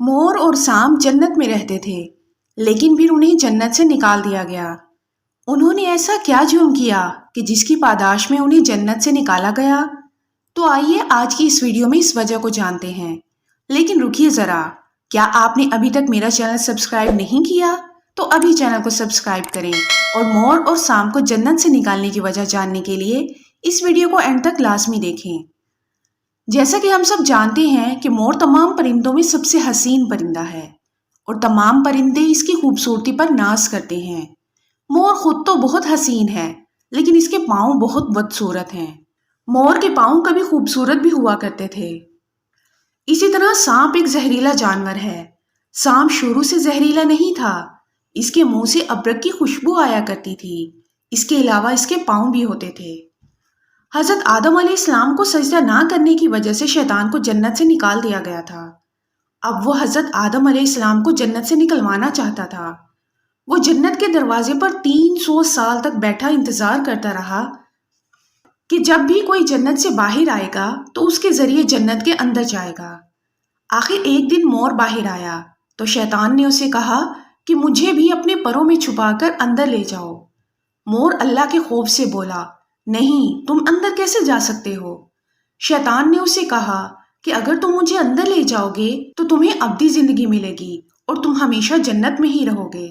مور اور سانپ جنت میں رہتے تھے، لیکن پھر انہیں جنت سے نکال دیا گیا۔ انہوں نے ایسا کیا جرم کیا کہ جس کی پاداش میں انہیں جنت سے نکالا گیا؟ تو آئیے آج کی اس ویڈیو میں اس وجہ کو جانتے ہیں۔ لیکن رکیے ذرا، کیا آپ نے ابھی تک میرا چینل سبسکرائب نہیں کیا؟ تو ابھی چینل کو سبسکرائب کریں اور مور اور سانپ کو جنت سے نکالنے کی وجہ جاننے کے لیے اس ویڈیو کو اینڈ تک لازمی دیکھیں۔ جیسا کہ ہم سب جانتے ہیں کہ مور تمام پرندوں میں سب سے حسین پرندہ ہے اور تمام پرندے اس کی خوبصورتی پر ناز کرتے ہیں۔ مور خود تو بہت حسین ہے، لیکن اس کے پاؤں بہت بدصورت ہیں۔ مور کے پاؤں کبھی خوبصورت بھی ہوا کرتے تھے۔ اسی طرح سانپ ایک زہریلا جانور ہے۔ سانپ شروع سے زہریلا نہیں تھا، اس کے منہ سے ابرک کی خوشبو آیا کرتی تھی۔ اس کے علاوہ اس کے پاؤں بھی ہوتے تھے۔ حضرت آدم علیہ السلام کو سجدہ نہ کرنے کی وجہ سے شیطان کو جنت سے نکال دیا گیا تھا۔ اب وہ حضرت آدم علیہ السلام کو جنت سے نکلوانا چاہتا تھا۔ وہ جنت کے دروازے پر 300 سال تک بیٹھا انتظار کرتا رہا کہ جب بھی کوئی جنت سے باہر آئے گا تو اس کے ذریعے جنت کے اندر جائے گا۔ آخر ایک دن مور باہر آیا تو شیطان نے اسے کہا کہ مجھے بھی اپنے پروں میں چھپا کر اندر لے جاؤ۔ مور اللہ کے خوف سے بولا، نہیں، تم اندر کیسے جا سکتے ہو؟ شیطان نے اسے کہا کہ اگر تم مجھے اندر لے جاؤ گے تو تمہیں ابدی زندگی ملے گی اور تم ہمیشہ جنت میں ہی رہو گے۔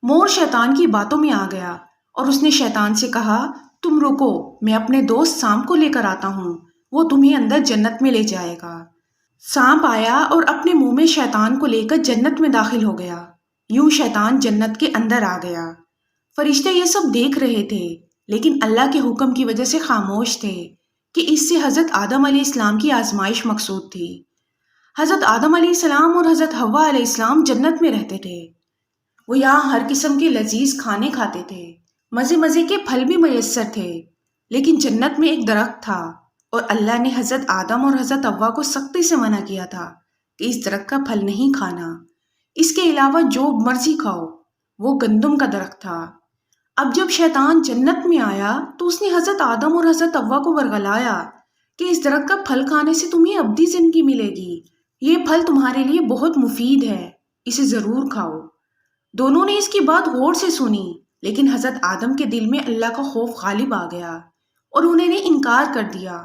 مور شیطان کی باتوں میں آ گیا اور اس نے شیطان سے کہا، تم رکو، میں اپنے دوست سانپ کو لے کر آتا ہوں، وہ تمہیں اندر جنت میں لے جائے گا۔ سانپ آیا اور اپنے منہ میں شیطان کو لے کر جنت میں داخل ہو گیا۔ یوں شیطان جنت کے اندر آ گیا۔ فرشتے یہ سب دیکھ رہے تھے، لیکن اللہ کے حکم کی وجہ سے خاموش تھے کہ اس سے حضرت آدم علیہ السلام کی آزمائش مقصود تھی۔ حضرت آدم علیہ السلام اور حضرت حوا علیہ السلام جنت میں رہتے تھے۔ وہ یہاں ہر قسم کے لذیذ کھانے کھاتے تھے، مزے مزے کے پھل بھی میسر تھے۔ لیکن جنت میں ایک درخت تھا اور اللہ نے حضرت آدم اور حضرت حوا کو سختی سے منع کیا تھا کہ اس درخت کا پھل نہیں کھانا۔ اس کے علاوہ جو مرضی کھاؤ۔ وہ گندم کا درخت تھا۔ اب جب شیطان جنت میں آیا تو اس نے حضرت آدم اور حضرت حوا کو ورغلایا کہ اس درخت کا پھل کھانے سے تمہیں ابدی زندگی ملے گی، یہ پھل تمہارے لیے بہت مفید ہے، اسے ضرور کھاؤ۔ دونوں نے اس کی بات غور سے سنی، لیکن حضرت آدم کے دل میں اللہ کا خوف غالب آ گیا اور انہوں نے انکار کر دیا۔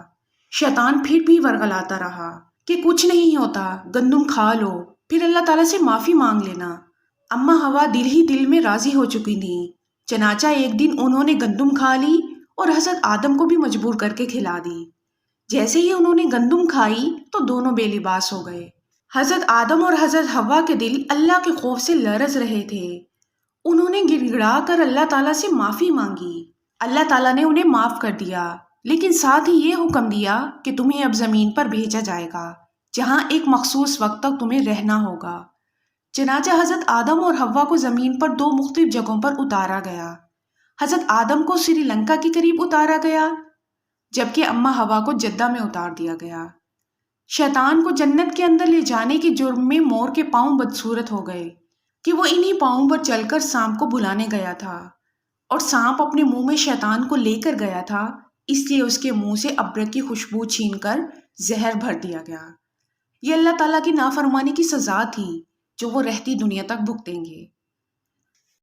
شیطان پھر بھی ورغلاتا رہا کہ کچھ نہیں ہوتا، گندم کھا لو، پھر اللہ تعالیٰ سے معافی مانگ لینا۔ اماں حوا دل ہی دل میں راضی ہو چکی تھیں، چنانچہ ایک دن انہوں نے گندم کھا لی اور حضرت آدم کو بھی مجبور کر کے کھلا دی۔ جیسے ہی انہوں نے گندم کھائی تو دونوں بے لباس ہو گئے۔ حضرت آدم اور حضرت حوا کے دل اللہ کے خوف سے لرز رہے تھے۔ انہوں نے گڑ گڑا کر اللہ تعالیٰ سے معافی مانگی۔ اللہ تعالیٰ نے انہیں معاف کر دیا، لیکن ساتھ ہی یہ حکم دیا کہ تمہیں اب زمین پر بھیجا جائے گا، جہاں ایک مخصوص وقت تک تمہیں رہنا ہوگا۔ چنانچہ حضرت آدم اور حوا کو زمین پر 2 مختلف جگہوں پر اتارا گیا۔ حضرت آدم کو سری لنکا کے قریب اتارا گیا، جبکہ اماں حوا کو جدہ میں اتار دیا گیا۔ شیطان کو جنت کے اندر لے جانے کے جرم میں مور کے پاؤں بدصورت ہو گئے کہ وہ انہی پاؤں پر چل کر سانپ کو بلانے گیا تھا، اور سانپ اپنے منہ میں شیطان کو لے کر گیا تھا، اس لیے اس کے منہ سے ابرک کی خوشبو چھین کر زہر بھر دیا گیا۔ یہ اللہ تعالیٰ کی نافرمانی کی سزا تھی جو وہ رہتی دنیا تک بھگتیں گے۔